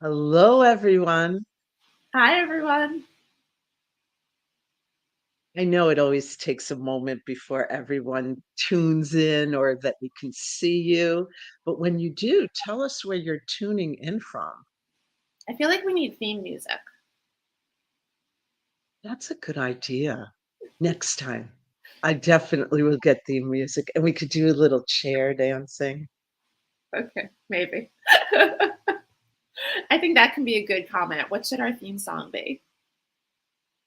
Hello, everyone. Hi, everyone. I know it always takes a moment before everyone tunes in or that we can see you. But when you do, tell us where you're tuning in from. I feel like we need theme music. That's a good idea. Next time, I definitely will get the music and we could do a little chair dancing. Okay, maybe. I think that can be a good comment. What should our theme song be?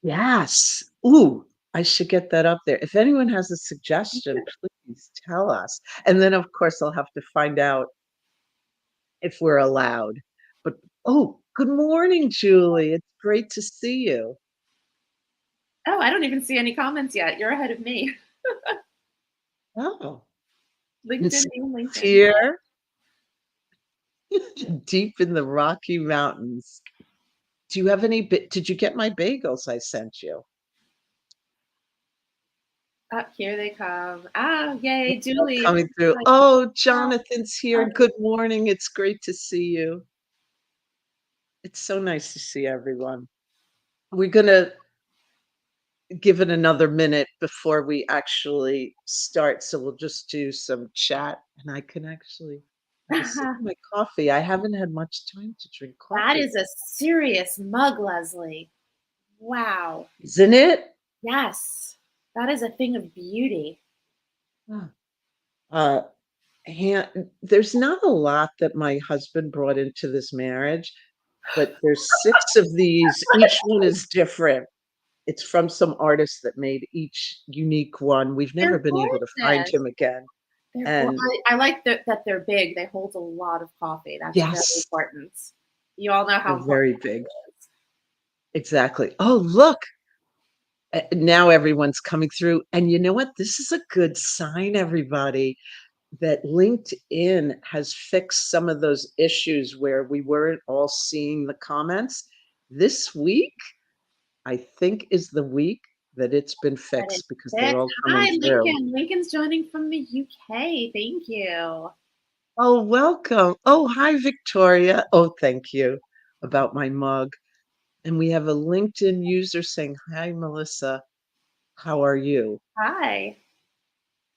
Yes. Ooh, I should get that up there. If anyone has a suggestion, please tell us. And then, of course, I'll have to find out if we're allowed. But oh, good morning, Julie. It's great to see you. Oh, I don't even see any comments yet. You're ahead of me. Oh, LinkedIn it's being LinkedIn. here deep in the Rocky Mountains. Do you have any did you get my bagels I sent you? Up here they come. Ah, yay, All Julie. coming through. Like, Oh, oh, Jonathan's here. Good morning. It's great to see you. It's so nice to see everyone. We're gonna give it another minute before we actually start. So we'll just do some chat and I can actually have a sip of my coffee. I haven't had much time to drink that coffee, is a serious mug, Leslie. Wow. isn't it? Yes, that is a thing of beauty. Huh. Uh, there's not a lot that my husband brought into this marriage, but there's 6 of these. Each one is different. It's from some artist that made each unique one. We've never They're been able to find gorgeous. him again. And I like that they're big. They hold a lot of coffee. That's very yes, important. You all know how they're important very big. coffee is. Exactly. Oh, look, now everyone's coming through. And you know what? This is a good sign, everybody, that LinkedIn has fixed some of those issues where we weren't all seeing the comments. This week, I think, is the week that it's been That is fixed because they're six. all coming Hi, through. Lincoln. Lincoln's joining from the UK. Thank you. Oh, welcome. Oh, hi, Victoria. Oh, thank you about my mug. And we have a LinkedIn user saying, "Hi, Melissa. How are you?" Hi.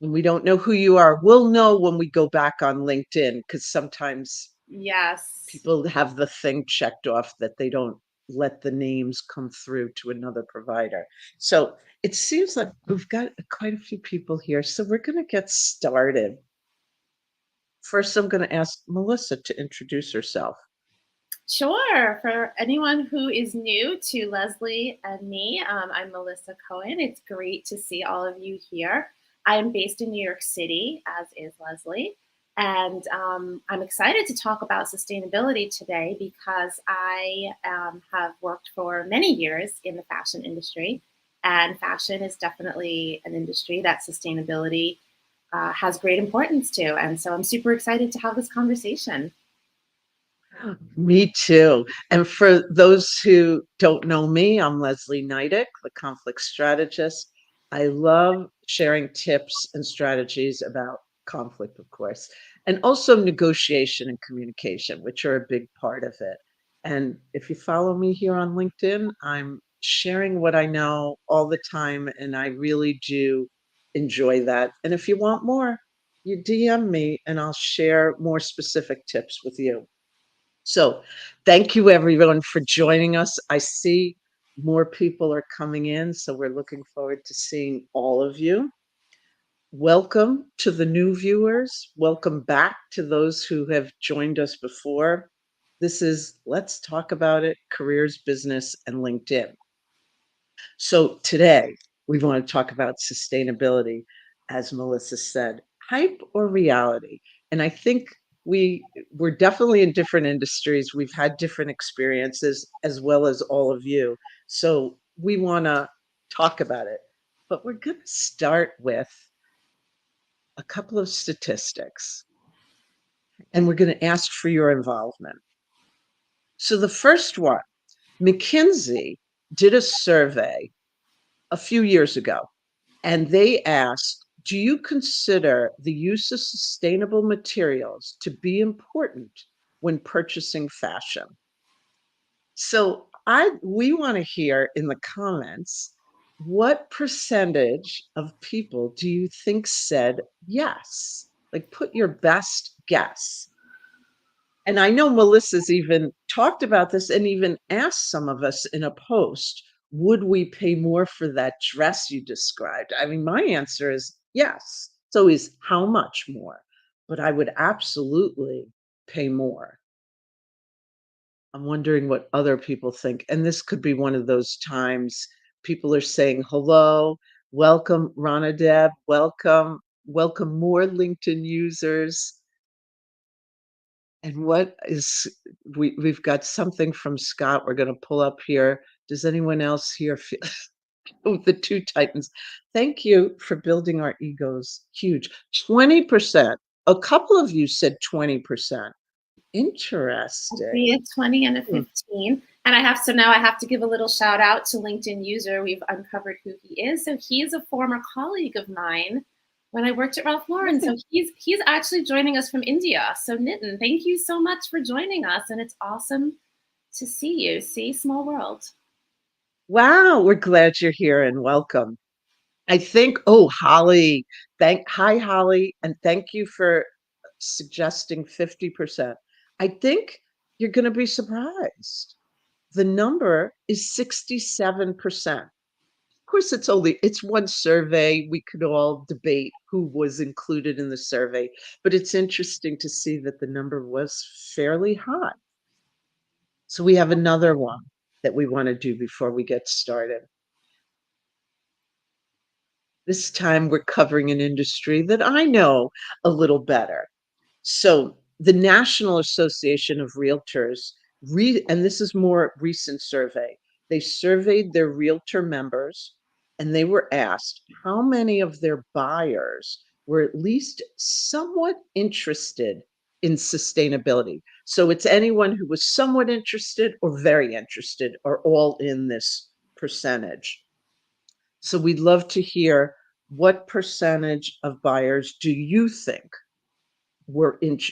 And we don't know who you are. We'll know when we go back on LinkedIn because sometimes Yes. people have the thing checked off that they don't let the names come through to another provider. So it seems like we've got quite a few people here. So we're going to get started. First, I'm going to ask Melissa to introduce herself. Sure. For anyone who is new to Leslie and me, I'm Melissa Cohen. It's great to see all of you here. I am based in New York City, as is Leslie. And I'm excited to talk about sustainability today because I have worked for many years in the fashion industry. And fashion is definitely an industry that sustainability has great importance to. And so I'm super excited to have this conversation. Me too. And for those who don't know me, I'm Leslie Nydick, the conflict strategist. I love sharing tips and strategies about conflict, of course, and also negotiation and communication, which are a big part of it. And if you follow me here on LinkedIn, I'm sharing what I know all the time, and I really do enjoy that. And if you want more, you DM me and I'll share more specific tips with you. So thank you everyone for joining us. I see more people are coming in, so we're looking forward to seeing all of you. Welcome to the new viewers. Welcome back to those who have joined us before. This is Let's Talk About It, Careers, Business, and LinkedIn. So today we want to talk about sustainability, as Melissa said, hype or reality. And I think we're definitely in different industries. We've had different experiences as well as all of you. So we want to talk about it. But we're going to start with a couple of statistics and we're going to ask for your involvement. So the first one, McKinsey did a survey a few years ago. And they asked, do you consider the use of sustainable materials to be important when purchasing fashion? So we want to hear in the comments, what percentage of people do you think said yes? Like put your best guess. And I know Melissa's even talked about this and even asked some of us in a post, would we pay more for that dress you described? I mean, my answer is yes. It's always how much more, but I would absolutely pay more. I'm wondering what other people think. And this could be one of those times people are saying hello, welcome, Rana Deb, welcome, welcome more LinkedIn users. And what is we've got something from Scott we're going to pull up here. Does anyone else here feel oh, the two titans? Thank you for building our egos huge. 20%. A couple of you said 20%. Interesting. See a 20 and a Hmm. 15. And now I have to give a little shout out to LinkedIn user. We've uncovered who he is. So he is a former colleague of mine when I worked at Ralph Lauren. So he's actually joining us from India. So Nitin, thank you so much for joining us. And it's awesome to see you. See, small world. Wow, we're glad you're here and welcome. I think, oh, Holly, hi, Holly, and thank you for suggesting 50%. I think you're going to be surprised. The number is 67%. Of course, it's one survey. We could all debate who was included in the survey, but it's interesting to see that the number was fairly high. So we have another one that we want to do before we get started. This time we're covering an industry that I know a little better. So the National Association of Realtors, and this is more recent survey, they surveyed their realtor members and they were asked how many of their buyers were at least somewhat interested in sustainability. So it's anyone who was somewhat interested or very interested are all in this percentage. So we'd love to hear what percentage of buyers do you think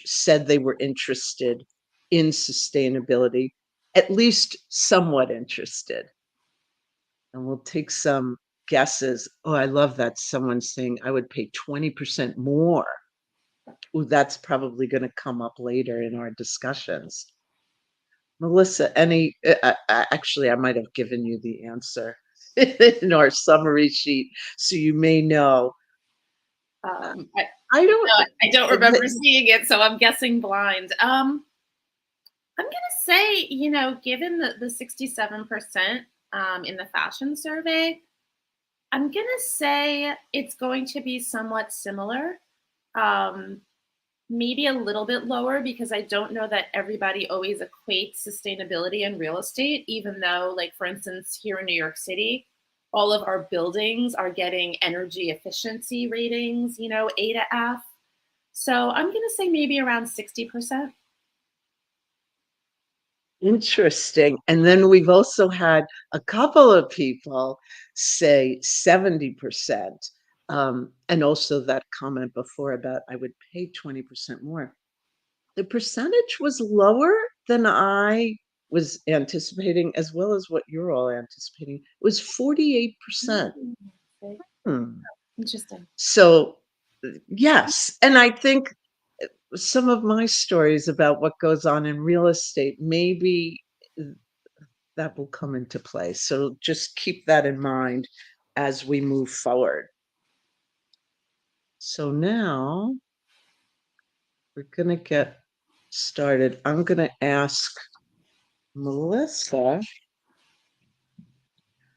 said they were interested in sustainability, at least somewhat interested. And we'll take some guesses. Oh, I love that someone's saying I would pay 20% more. Oh, that's probably going to come up later in our discussions. Melissa, actually, I might have given you the answer in our summary sheet, so you may know. I don't. I don't remember seeing it, so I'm guessing blind. I'm gonna say, given the 67% in the fashion survey, I'm gonna say it's going to be somewhat similar. Um, Maybe a little bit lower because I don't know that everybody always equates sustainability and real estate, even though, like, for instance, here in New York City, all of our buildings are getting energy efficiency ratings, A to F. So I'm going to say maybe around 60%. Interesting. And then we've also had a couple of people say 70%. And also that comment before about I would pay 20% more. The percentage was lower than I was anticipating, as well as what you're all anticipating. It was 48%. Hmm. Interesting. So, yes. And I think some of my stories about what goes on in real estate, maybe that will come into play. So just keep that in mind as we move forward. So now we're going to get started. I'm going to ask Melissa.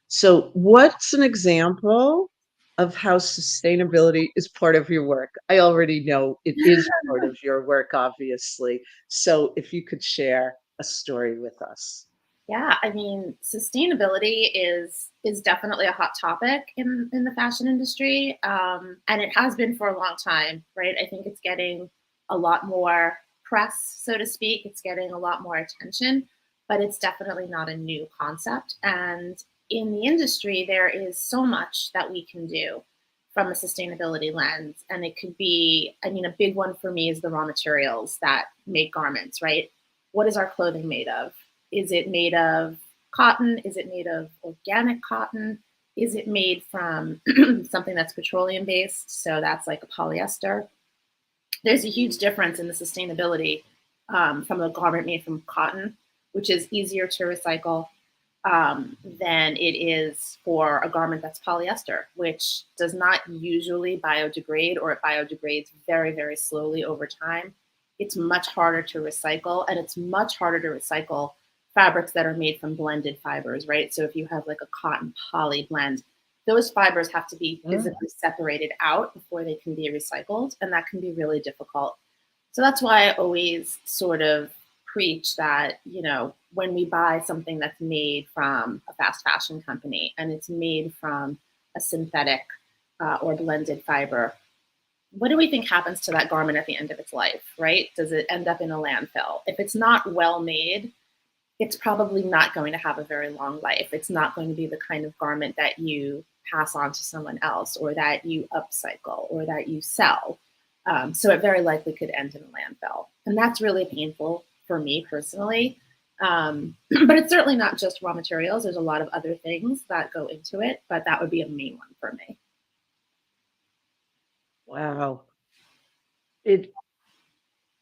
So what's an example of how sustainability is part of your work? I already know it is part of your work, obviously. So if you could share a story with us. Yeah, I mean, sustainability is definitely a hot topic in the fashion industry, and it has been for a long time, right? I think it's getting a lot more press, so to speak. It's getting a lot more attention, but it's definitely not a new concept. And in the industry, there is so much that we can do from a sustainability lens, and it could be, I mean, a big one for me is the raw materials that make garments, right? What is our clothing made of? Is it made of cotton? Is it made of organic cotton? Is it made from something that's petroleum based? So that's like a polyester. There's a huge difference in the sustainability from a garment made from cotton, which is easier to recycle than it is for a garment that's polyester, which does not usually biodegrade, or it biodegrades very, very slowly over time. It's much harder to recycle, and it's much harder to recycle fabrics that are made from blended fibers, right? So if you have like a cotton poly blend, those fibers have to be Oh, physically separated out before they can be recycled, and that can be really difficult. So that's why I always sort of preach that, when we buy something that's made from a fast fashion company and it's made from a synthetic or blended fiber, what do we think happens to that garment at the end of its life, right? Does it end up in a landfill? If it's not well made, it's probably not going to have a very long life. It's not going to be the kind of garment that you pass on to someone else, or that you upcycle, or that you sell. So it very likely could end in a landfill. And that's really painful for me personally. But it's certainly not just raw materials. There's a lot of other things that go into it, but that would be a main one for me. wow. It,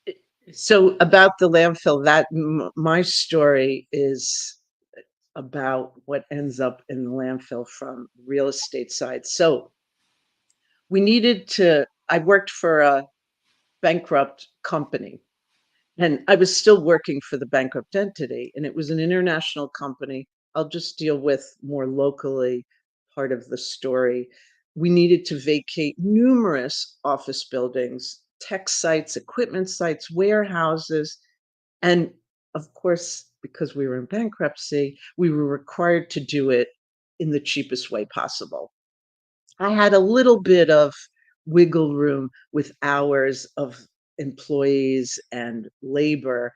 it so about the landfill, that my story is about what ends up in the landfill from real estate side. So we needed to I worked for a bankrupt company, and I was still working for the bankrupt entity, and it was an international company. I'll just deal with more locally part of the story. We needed to vacate numerous office buildings, tech sites, equipment sites, warehouses, and of course, because we were in bankruptcy, we were required to do it in the cheapest way possible. I had a little bit of wiggle room with hours of employees and labor,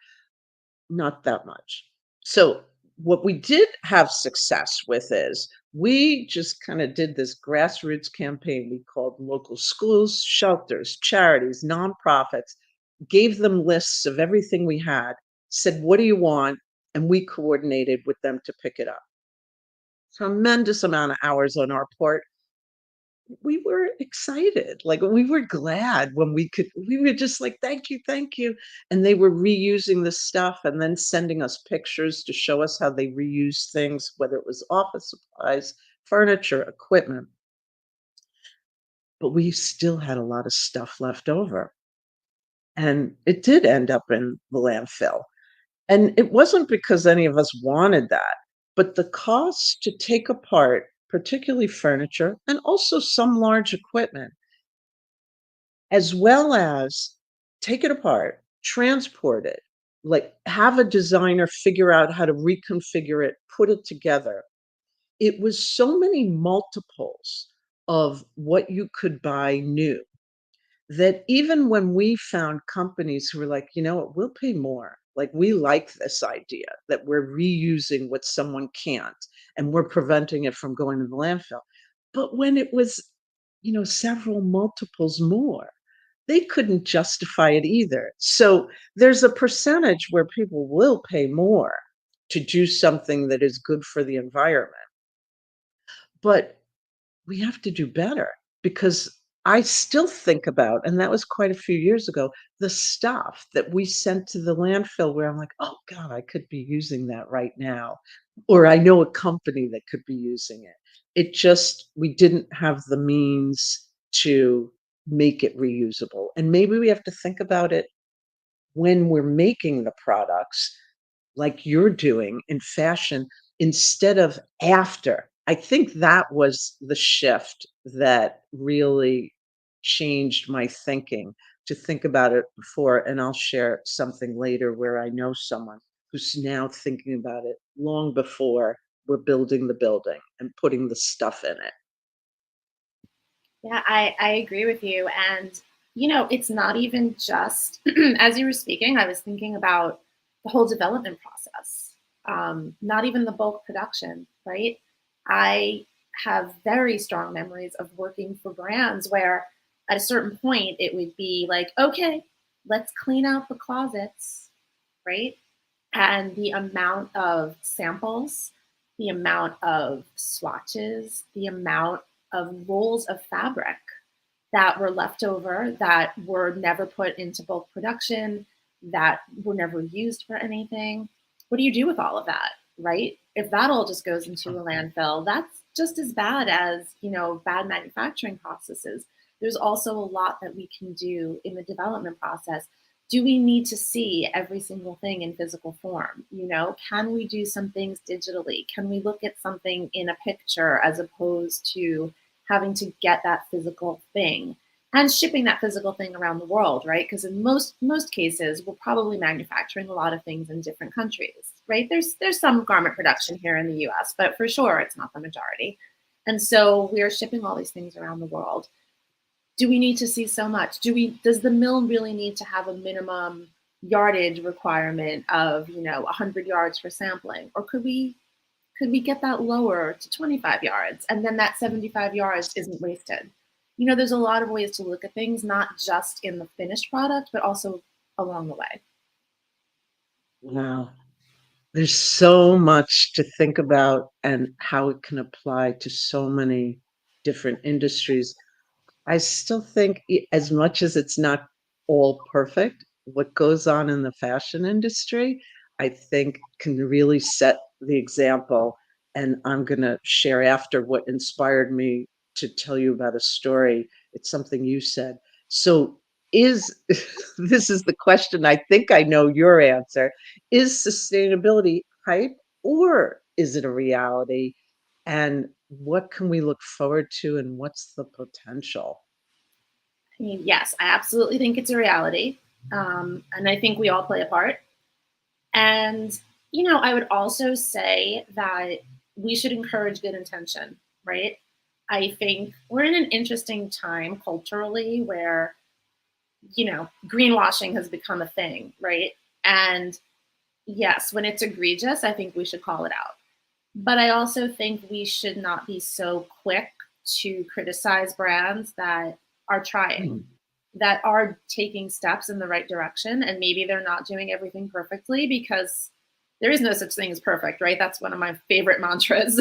not that much. So, what we did have success with is we just kind of did this grassroots campaign. We called local schools, shelters, charities, nonprofits, gave them lists of everything we had, said, "What do you want?" And we coordinated with them to pick it up. Tremendous amount of hours on our part. We were excited, like, we were glad when we were just like, thank you," and they were reusing the stuff and then sending us pictures to show us how they reuse things, whether it was office supplies, furniture, equipment, but we still had a lot of stuff left over, and it did end up in the landfill, and it wasn't because any of us wanted that, but the cost to take apart, particularly furniture and also some large equipment, as well as take it apart, transport it, like have a designer figure out how to reconfigure it, put it together. It was so many multiples of what you could buy new that even when we found companies who were like, you know what, we'll pay more. Like, we like this idea that we're reusing what someone can't and we're preventing it from going to the landfill. But when it was, several multiples more, they couldn't justify it either. So there's a percentage where people will pay more to do something that is good for the environment. But we have to do better, because I still think about, and that was quite a few years ago, the stuff that we sent to the landfill where I'm like, oh God, I could be using that right now. Or I know a company that could be using it. We didn't have the means to make it reusable. And maybe we have to think about it when we're making the products, like you're doing in fashion, instead of after. I think that was the shift that really changed my thinking, to think about it before. And I'll share something later where I know someone who's now thinking about it long before we're building the building and putting the stuff in it. Yeah, I agree with you. And, it's not even just, as you were speaking, I was thinking about the whole development process, not even the bulk production, right? I have very strong memories of working for brands where at a certain point it would be like, okay, let's clean out the closets, right? And the amount of samples, the amount of swatches, the amount of rolls of fabric that were left over that were never put into bulk production, that were never used for anything. What do you do with all of that, right? If that all just goes into a landfill, that's just as bad as, bad manufacturing processes. There's also a lot that we can do in the development process. Do we need to see every single thing in physical form? Can we do some things digitally? Can we look at something in a picture as opposed to having to get that physical thing and shipping that physical thing around the world, right? Because in most cases, we're probably manufacturing a lot of things in different countries, right? There's some garment production here in the U.S., but for sure, it's not the majority. And so we are shipping all these things around the world. Do we need to see so much? Does the mill really need to have a minimum yardage requirement of 100 yards for sampling, or could we get that lower to 25 yards and then that 75 yards isn't wasted? There's a lot of ways to look at things, not just in the finished product, but also along the way. Wow. There's so much to think about and how it can apply to so many different industries. I still think as much as it's not all perfect, what goes on in the fashion industry, I think can really set the example. And I'm going to share after what inspired me to tell you about a story. It's something you said. So is this is the question. I think I know your answer. Is sustainability hype or is it a reality? And what can we look forward to and what's the potential? I mean, yes, I absolutely think it's a reality. And I think we all play a part. And, I would also say that we should encourage good intention, right? I think we're in an interesting time culturally where, greenwashing has become a thing, right? And yes, when it's egregious, I think we should call it out. But I also think we should not be so quick to criticize brands that are trying, Mm, that are taking steps in the right direction. And maybe they're not doing everything perfectly because there is no such thing as perfect, right? That's one of my favorite mantras.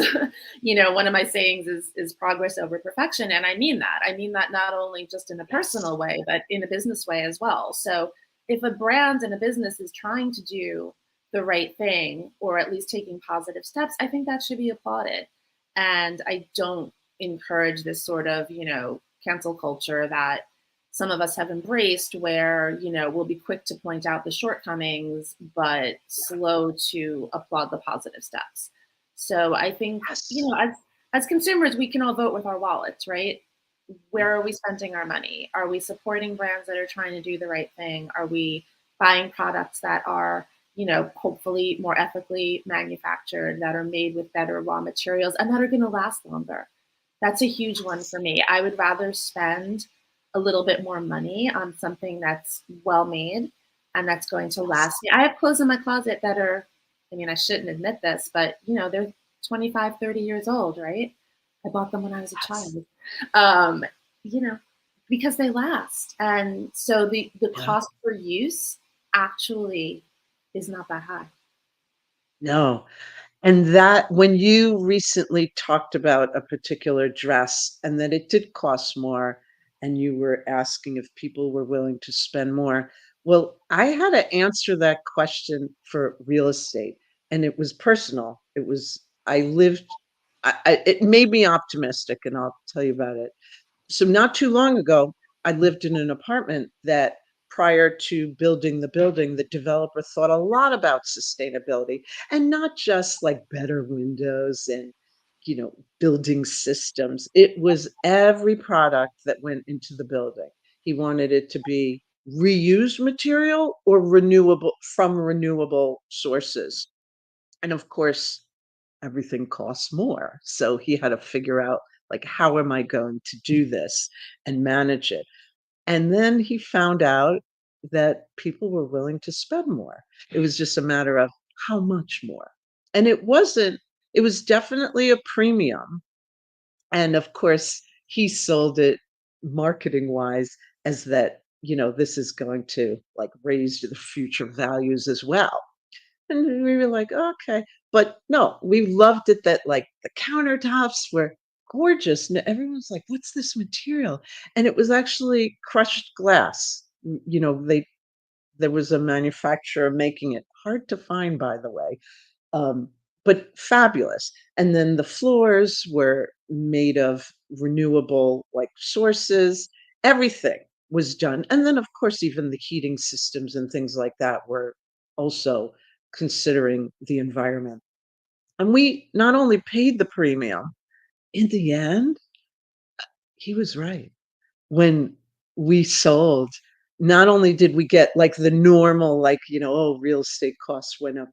One of my sayings is progress over perfection. And I mean that. I mean that not only just in a yes. personal way, but in a business way as well. So if a brand and a business is trying to do the right thing or at least taking positive steps, I think that should be applauded. And I don't encourage this sort of, cancel culture that some of us have embraced where, we'll be quick to point out the shortcomings, but slow to applaud the positive steps. So I think, Yes. as consumers, we can all vote with our wallets, right? Where are we spending our money? Are we supporting brands that are trying to do the right thing? Are we buying products that are, hopefully more ethically manufactured, that are made with better raw materials and that are going to last longer? That's a huge one for me. I would rather spend a little bit more money on something that's well made and that's going to Yes. last me. I have clothes in my closet that are, I mean, I shouldn't admit this, but they're 25, 30 years old, right? I bought them when I was a Yes. child. Um, you know, because they last. And so the Yeah. cost per use actually is not that high. No. And that when you recently talked about a particular dress and that it did cost more, and you were asking if people were willing to spend more. Well, I had to answer that question for real estate, and it was personal. It was I lived it made me optimistic, and I'll tell you about it. So not too long ago, I lived in an apartment that prior to building the building, the developer thought a lot about sustainability and not just like better windows and building systems. It was every product that went into the building. He wanted it to be reused material or renewable from renewable sources. And of course, everything costs more. So he had to figure out like how am I going to do this and manage it. And then he found out that people were willing to spend more. It was just a matter of how much more. And it was definitely a premium. And of course, he sold it marketing wise as that, this is going to like raise the future values as well. And we were like, "Okay." But no, we loved it that, like, the countertops were gorgeous, and everyone's like, "What's this material?" And it was actually crushed glass. There was a manufacturer making it, hard to find, by the way, um, but fabulous. And then the floors were made of renewable, like, sources. Everything was done. And then, of course, even the heating systems and things like that were also considering the environment. And we not only paid the premium, in the end, he was right. When we sold, not only did we get, like, the normal, like, "Oh, real estate costs went up,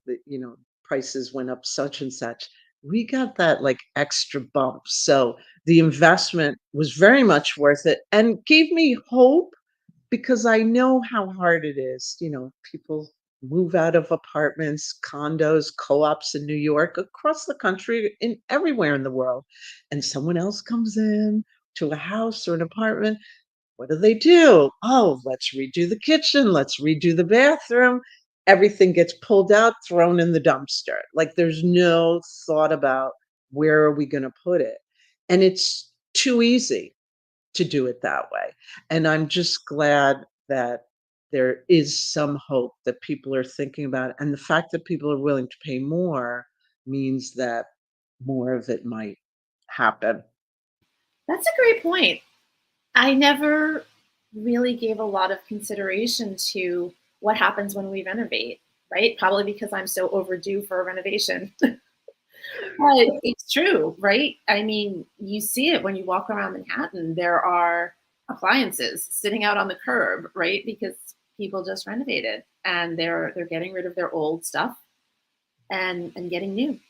prices went up such and such." We got that, like, extra bump, so the investment was very much worth it and gave me hope because I know how hard it is. People move out of apartments, condos, co-ops in New York, across the country, in everywhere in the world, and someone else comes in to a house or an apartment. What do? "Oh, let's redo the kitchen, let's redo the bathroom." Everything gets pulled out, thrown in the dumpster. Like, there's no thought about where are we gonna put it, and it's too easy to do it that way, and I'm just glad that there is some hope that people are thinking about it, and the fact that people are willing to pay more means that more of it might happen. That's a great point. I never really gave a lot of consideration to what happens when we renovate, right? Probably because I'm so overdue for a renovation. But it's true, right? I mean, you see it when you walk around Manhattan. There are appliances sitting out on the curb, right? Because people just renovated and they're getting rid of their old stuff and getting new.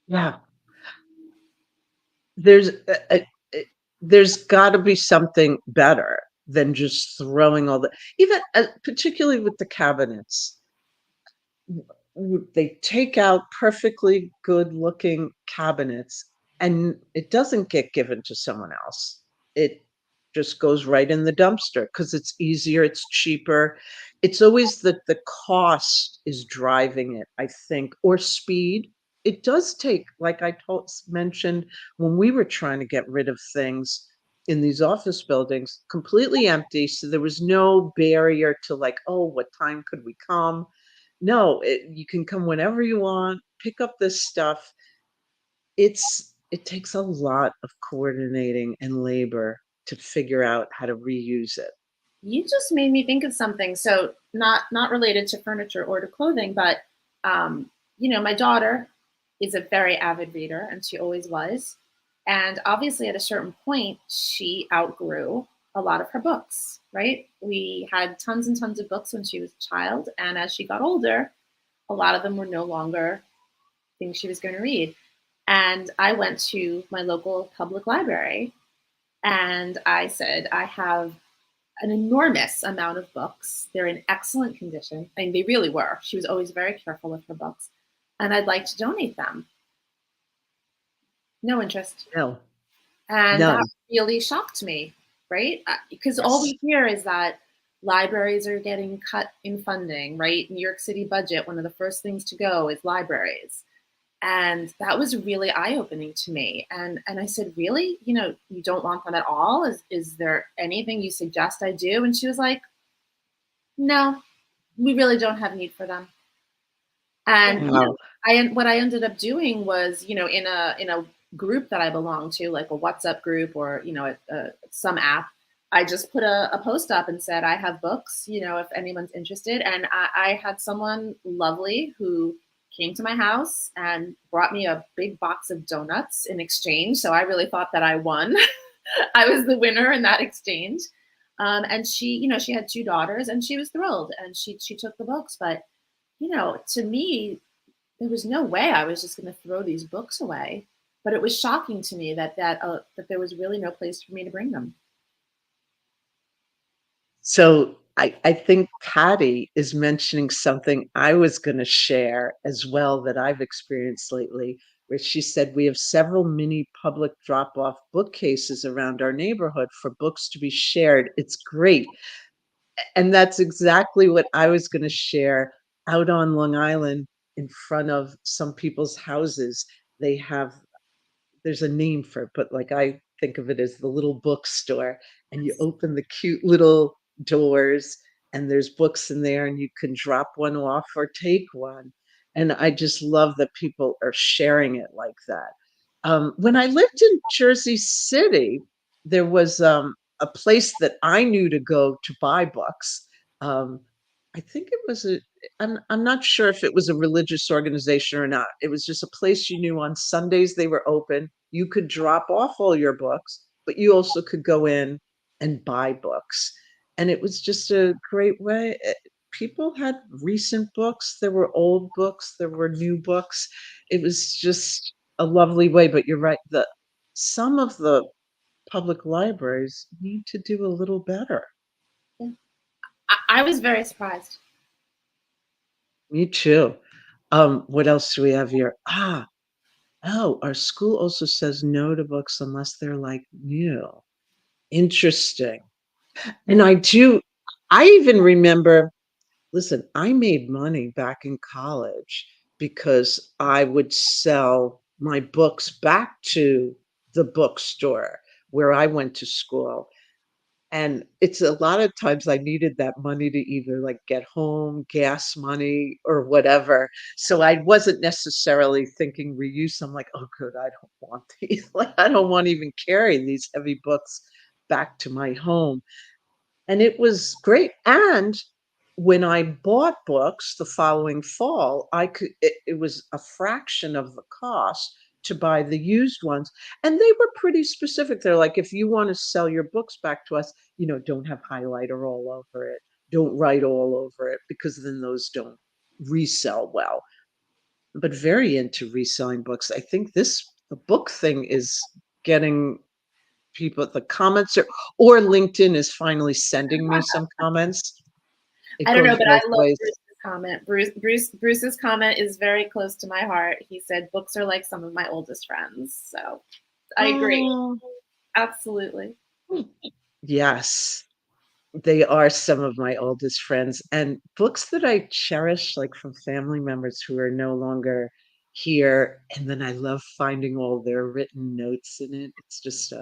Yeah. There's there's gotta be something better than just throwing all the even, particularly with the cabinets. They take out perfectly good-looking cabinets, and it doesn't get given to someone else. It just goes right in the dumpster because it's easier, it's cheaper. It's always that the cost is driving it, I think, or speed. It does take, like I mentioned when we were trying to get rid of things in these office buildings, completely empty, so there was no barrier to, like, "Oh, what time could we come?" No, you can come whenever you want, pick up this stuff. It takes a lot of coordinating and labor to figure out how to reuse it. You just made me think of something. So not related to furniture or to clothing, but my daughter is a very avid reader, and she always was. And obviously, at a certain point, she outgrew a lot of her books. Right? We had tons and tons of books when she was a child, and as she got older, a lot of them were no longer things she was going to read. And I went to my local public library and I said, I have an enormous amount of books. They're in excellent condition. I mean, they really were. She was always very careful with her books. And I'd like to donate them. No interest. No, And that none. really shocked me, right? Because all Yes. we hear is that libraries are getting cut in funding, right? New York City budget, one of the first things to go is libraries. And that was really eye-opening to me. And I said, really? You don't want them at all? Is there anything you suggest I do? And she was like, no, we really don't have need for them. And Wow. what I ended up doing was, in a group that I belong to, like a WhatsApp group or some app, I just put a post up and said, I have books, if anyone's interested. And I had someone lovely who came to my house and brought me a big box of donuts in exchange. So I really thought that I won. I was the winner in that exchange. And she had two daughters, and she was thrilled, and she took the books. But to me, there was no way I was just going to throw these books away. But it was shocking to me that there was really no place for me to bring them. So I think Patty is mentioning something I was going to share as well that I've experienced lately, where she said we have several mini public drop off bookcases around our neighborhood for books to be shared. It's great. And that's exactly what I was gonna share. out on Long Island in front of some people's houses, they have there's a name for it, but like I think of it as the little bookstore, and you open the cute little doors and there's books in there and you can drop one off or take one. And I just love that people are sharing it like that. When I lived in Jersey City, there was a place that I knew to go to buy books. Um, I think it was I'm not sure if it was a religious organization or not. It was just a place you knew on Sundays they were open. You could drop off all your books, but you also could go in and buy books. And it was just a great way. People had recent books, there were old books, there were new books. It was just a lovely way, but you're right, the some of the public libraries need to do a little better. Yeah. I was very surprised. Me too. What else do we have here? Oh, our school also says no to books unless they're like new. Interesting. And I even remember, listen, I made money back in college because I would sell my books back to the bookstore where I went to school. And it's a lot of times I needed that money to either, like, get home, gas money, or whatever. So I wasn't necessarily thinking reuse. I'm like, "Oh, good, I don't want these." Like, I don't wanna even carry these heavy books back to my home. And it was great, and when I bought books the following fall, it was a fraction of the cost to buy the used ones, and they were pretty specific. They're like, "If you wanna sell your books back to us, don't have highlighter all over it, don't write all over it, because then those don't resell well." But very into reselling books. I think the book thing is getting people the comments or LinkedIn is finally sending me some comments. It I don't know, goes but both I love ways. Bruce's comment. Bruce's comment is very close to my heart. He said, "Books are like some of my oldest friends." So I agree. Oh, Absolutely. yes. They are some of my oldest friends, and books that I cherish, like, from family members who are no longer here, and then I love finding all their written notes in it. It's just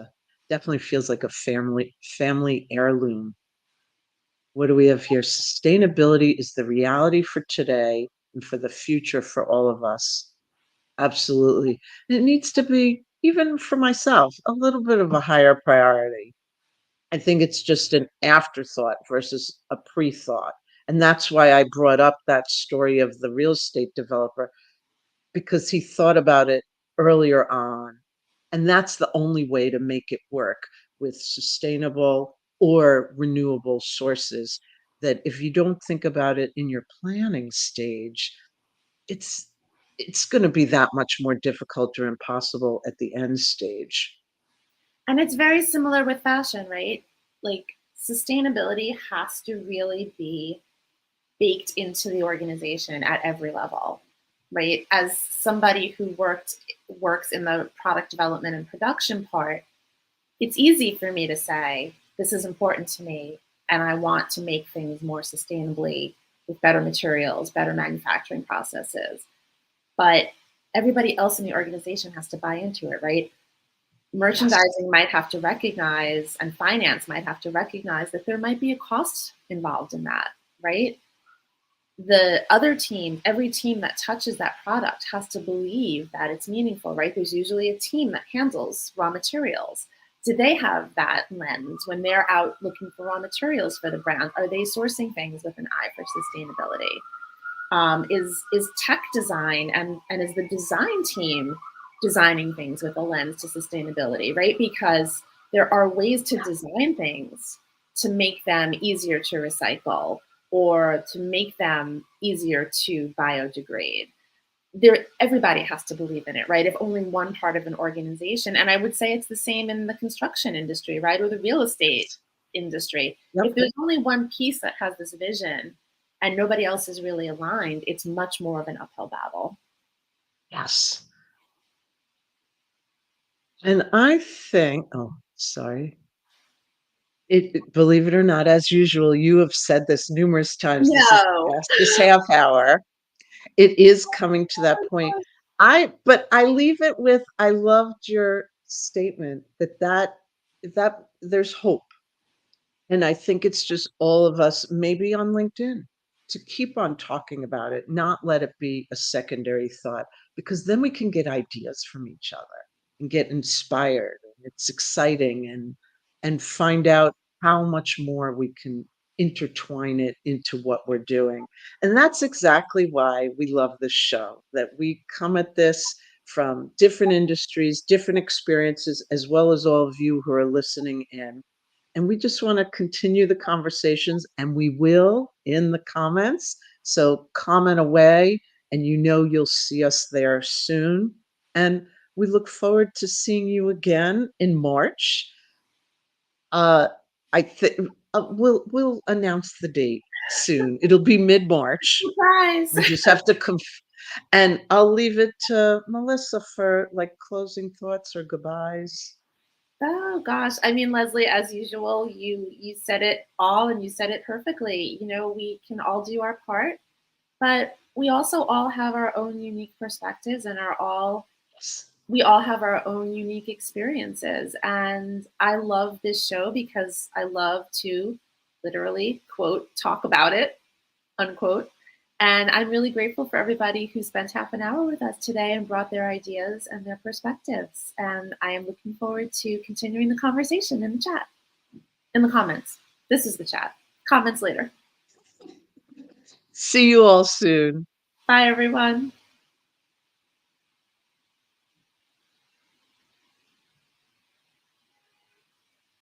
definitely feels like a family heirloom. What do we have here? Sustainability is the reality for today and for the future for all of us. Absolutely. And it needs to be, even for myself, a little bit of a higher priority. I think it's just an afterthought versus a pre-thought. And that's why I brought up that story of the real estate developer, because he thought about it earlier on. And that's the only way to make it work with sustainable or renewable sources. That if you don't think about it in your planning stage, it's it's going to be that much more difficult or impossible at the end stage. And it's very similar with fashion, right? Like sustainability has to really be baked into the organization at every level, right? As somebody who works in the product development and production part, it's easy for me to say this is important to me and I want to make things more sustainably with better materials, better manufacturing processes. But everybody else in the organization has to buy into it, right? Yes. Merchandising might have to recognize and finance might have to recognize that there might be a cost involved in that, right? The other team, every team that touches that product has to believe that it's meaningful, right? There's usually a team that handles raw materials. Do they have that lens when they're out looking for raw materials for the brand? Are they sourcing things with an eye for sustainability? Is tech design and is the design team designing things with a lens to sustainability, right? Because there are ways to design things to make them easier to recycle or to make them easier to biodegrade. Everybody has to believe in it, right? If only one part of an organization, and I would say it's the same in the construction industry, right? Or the real estate industry. Yep. If there's only one piece that has this vision and nobody else is really aligned, it's much more of an uphill battle. Yes. And I think, oh, sorry. Believe it or not, as usual, you have said this numerous times. This is the No. fastest half hour. It is coming to that point. But I leave it with, I loved your statement that there's hope. And I think it's just all of us, maybe on LinkedIn, to keep on talking about it, not let it be a secondary thought, because then we can get ideas from each other and get inspired. It's exciting and find out how much more we can intertwine it into what we're doing. And that's exactly why we love this show, that we come at this from different industries, different experiences, as well as all of you who are listening in. And we just want to continue the conversations, and we will in the comments. So comment away, and you'll see us there soon. And we look forward to seeing you again in March. Uh, I think we'll announce the date soon. It'll be mid-March. Surprise. We just have to and I'll leave it to Melissa for like closing thoughts or goodbyes. Oh gosh. I mean, Leslie, as usual, you said it all and you said it perfectly. We can all do our part, but we also all have our own unique perspectives and we all have our own unique experiences. And I love this show because I love to literally, quote, talk about it, unquote. And I'm really grateful for everybody who spent half an hour with us today and brought their ideas and their perspectives. And I am looking forward to continuing the conversation in the chat, in the comments. This is the chat. Comments later. See you all soon. Bye, everyone.